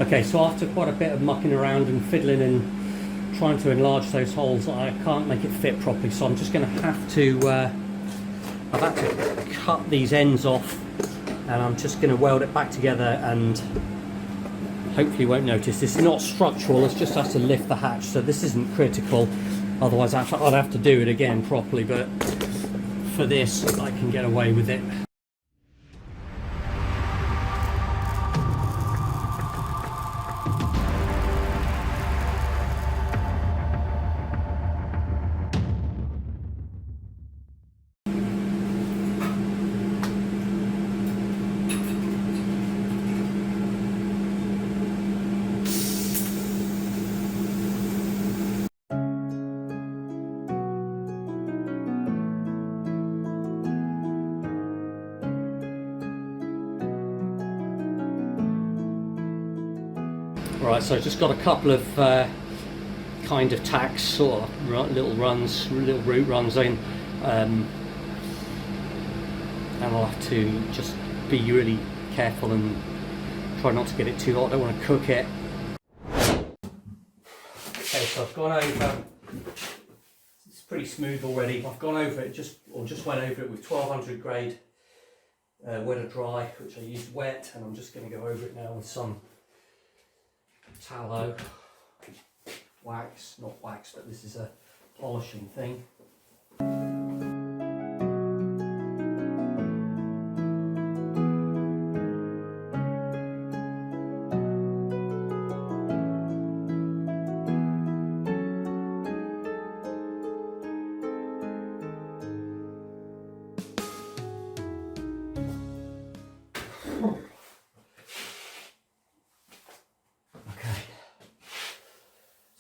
Okay, so after quite a bit of mucking around and fiddling and trying to enlarge those holes, I can't make it fit properly, so I'm just going to have to I've had to cut these ends off, and I'm just going to weld it back together, and hopefully you won't notice this is not structural, it's just has to lift the hatch, so this isn't critical, otherwise I'd have to do it again properly, but for this I can get away with it. Right, so I've just got a couple of kind of tacks, sort of little root runs in, and I'll have to just be really careful and try not to get it too hot. I don't want to cook it. Okay, so I've gone over, it's pretty smooth already. I've gone over it, just went over it with 1200 grade wet or dry, which I used wet, and I'm just going to go over it now with some tallow wax, not wax, but this is a polishing thing.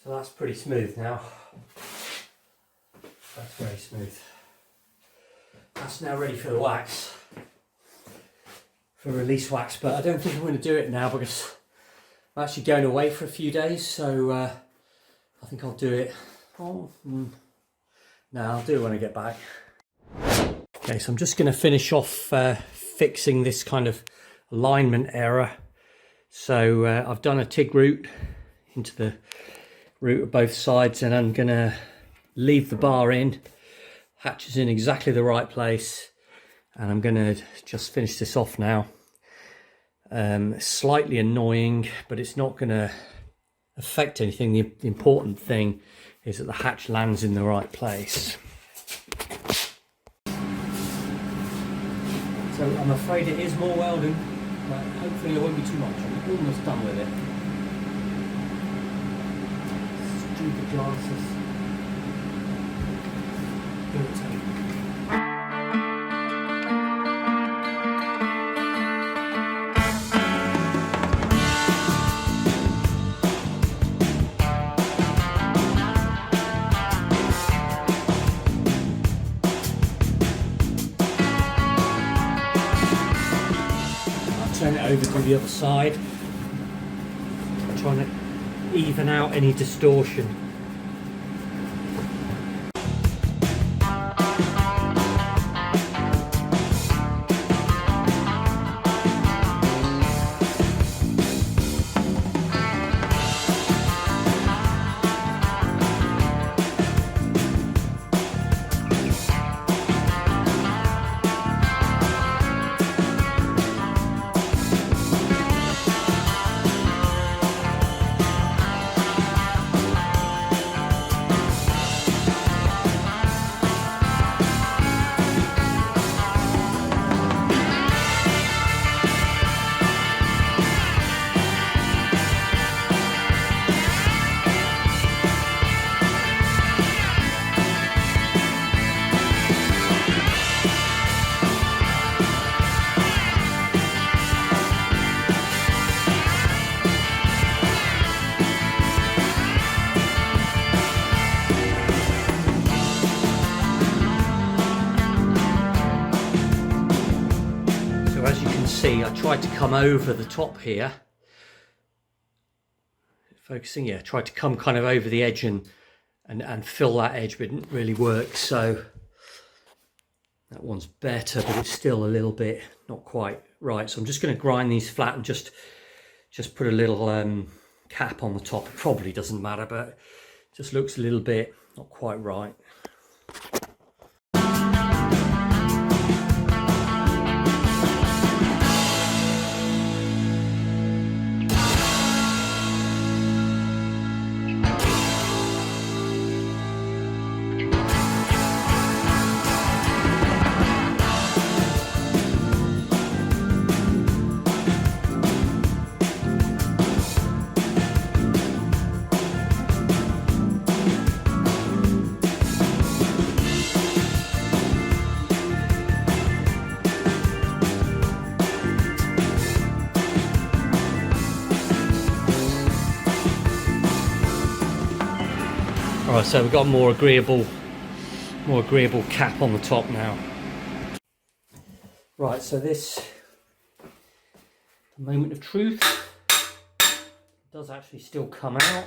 So that's pretty smooth now. That's very smooth. That's now ready for the wax, for release wax, but I don't think I'm going to do it now because I'm actually going away for a few days, so I think I'll do it. No, I'll do it when I get back. Okay, so I'm just going to finish off fixing this kind of alignment error. So I've done a TIG route into the root of both sides, and I'm going to leave the bar in, hatch is in exactly the right place, and I'm going to just finish this off now. Slightly annoying, but it's not going to affect anything. The important thing is that the hatch lands in the right place. So I'm afraid it is more welding, but hopefully it won't be too much. I'm almost done with it. Stupid glasses. Irritating. I'll turn it over to the other side. I'm trying to even out any distortion. See, I tried to come over the top here, focusing, yeah, tried to come kind of over the edge and fill that edge, but it didn't really work. So that one's better, but it's still a little bit not quite right. So I'm just going to grind these flat and just just put a little cap on the top. It probably doesn't matter, but it just looks a little bit not quite right. Alright, so we've got a more agreeable cap on the top now. Right, so this, the moment of truth, does actually still come out.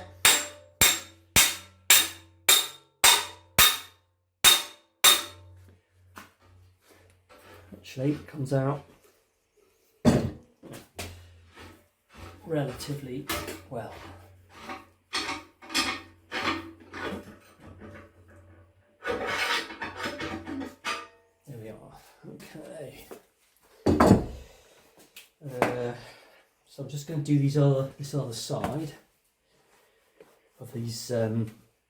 Actually, it comes out relatively well. Okay, so I'm just going to do this other side of these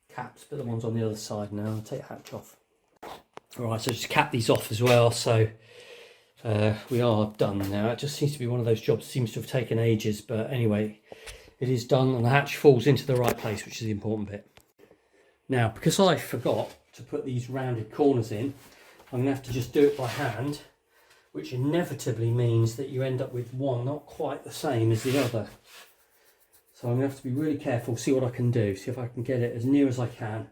caps, but the ones on the other side now. I'll take the hatch off. Alright, so just cap these off as well, so we are done now. It just seems to be one of those jobs that seems to have taken ages, but anyway, it is done and the hatch falls into the right place, which is the important bit. Now, because I forgot to put these rounded corners in, I'm going to have to just do it by hand, which inevitably means that you end up with one not quite the same as the other. So I'm going to have to be really careful, see what I can do, see if I can get it as near as I can.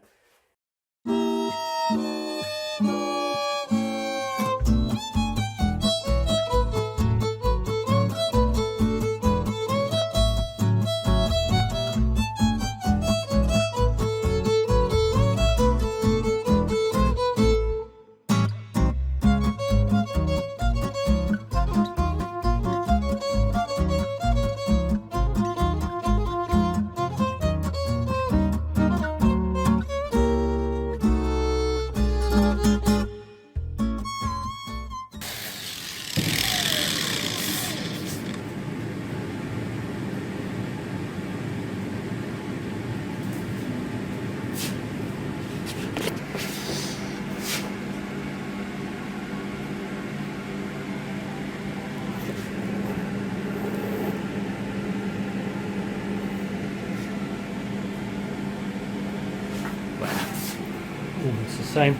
Almost the same.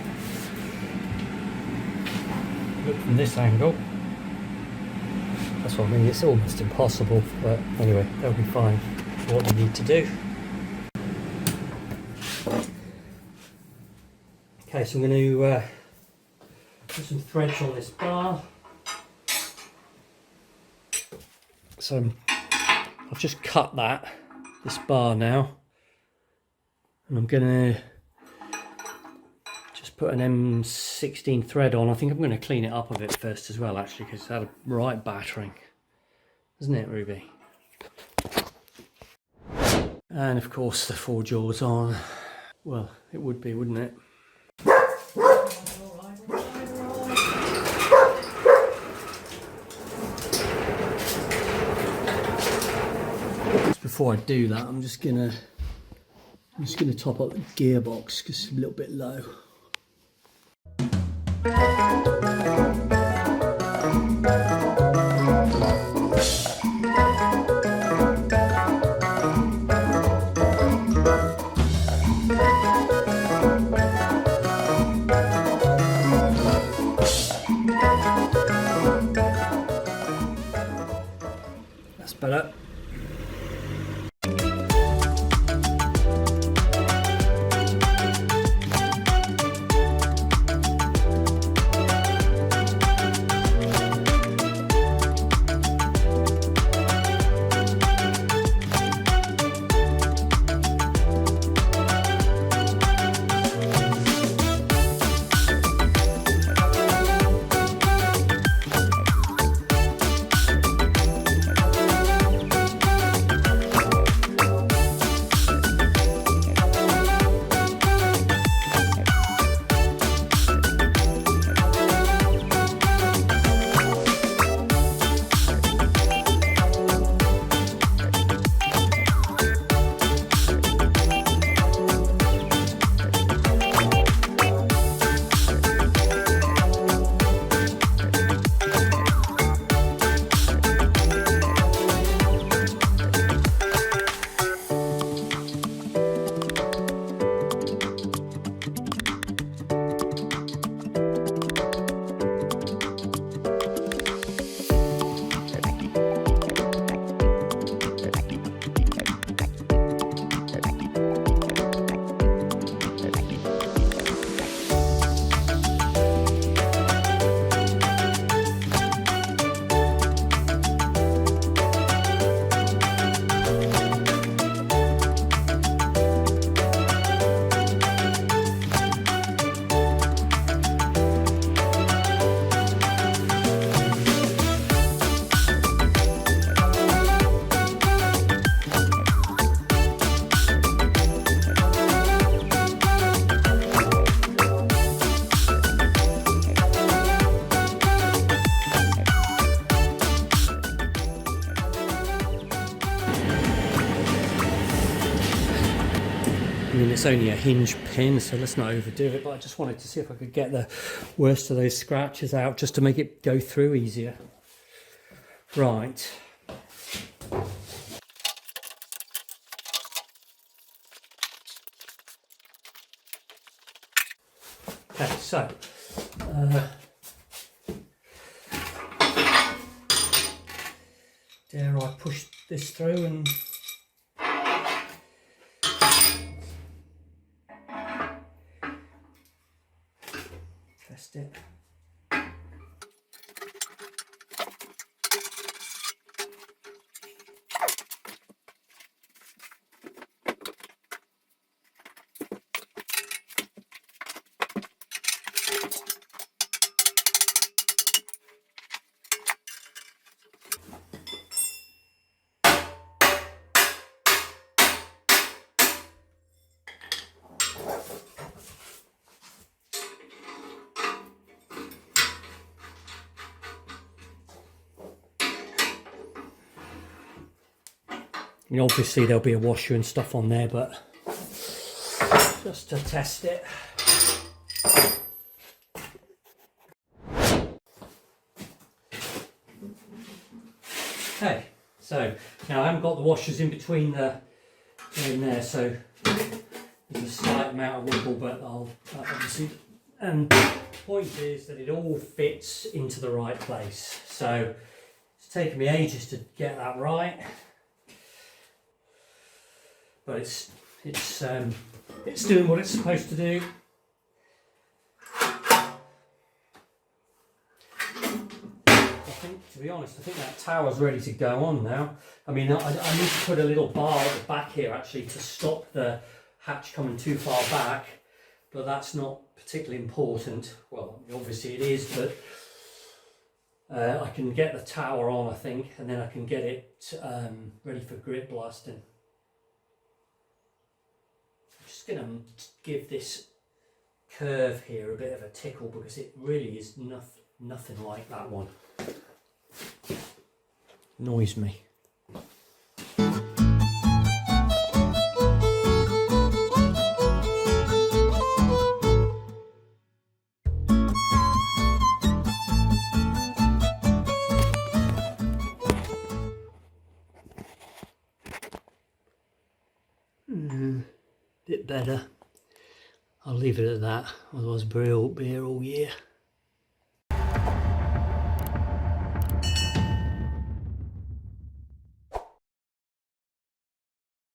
Look from this angle. That's what I mean, it's almost impossible, but anyway, they'll be fine for what they need to do. Okay, so I'm going to put some threads on this bar. So I've just cut this bar now, and I'm going to put an M16 thread on. I think I'm going to clean it up a bit first as well, actually, because it's had a right battering, isn't it, Ruby? And of course the 4 jaws on. Well, it would be, wouldn't it? Just before I do that, I'm just gonna top up the gearbox because it's a little bit low. That's better. I mean, it's only a hinge pin, so let's not overdo it, but I just wanted to see if I could get the worst of those scratches out just to make it go through easier. Right. Okay, so dare I push this through and test it? I mean, obviously there'll be a washer and stuff on there, but just to test it. Okay, so now I haven't got the washers in between in there, so there's a slight amount of wiggle, but I'll obviously. And the point is that it all fits into the right place. So it's taken me ages to get that right. But it's doing what it's supposed to do. I think, to be honest, I think that tower's ready to go on now. I mean, I need to put a little bar at the back here actually to stop the hatch coming too far back, but that's not particularly important. Well, obviously it is, but I can get the tower on, I think, and then I can get it ready for grit blasting. Just going to give this curve here a bit of a tickle because it really is nothing like that one. Annoys me. Bit better. I'll leave it at that, otherwise Brie will be here all year.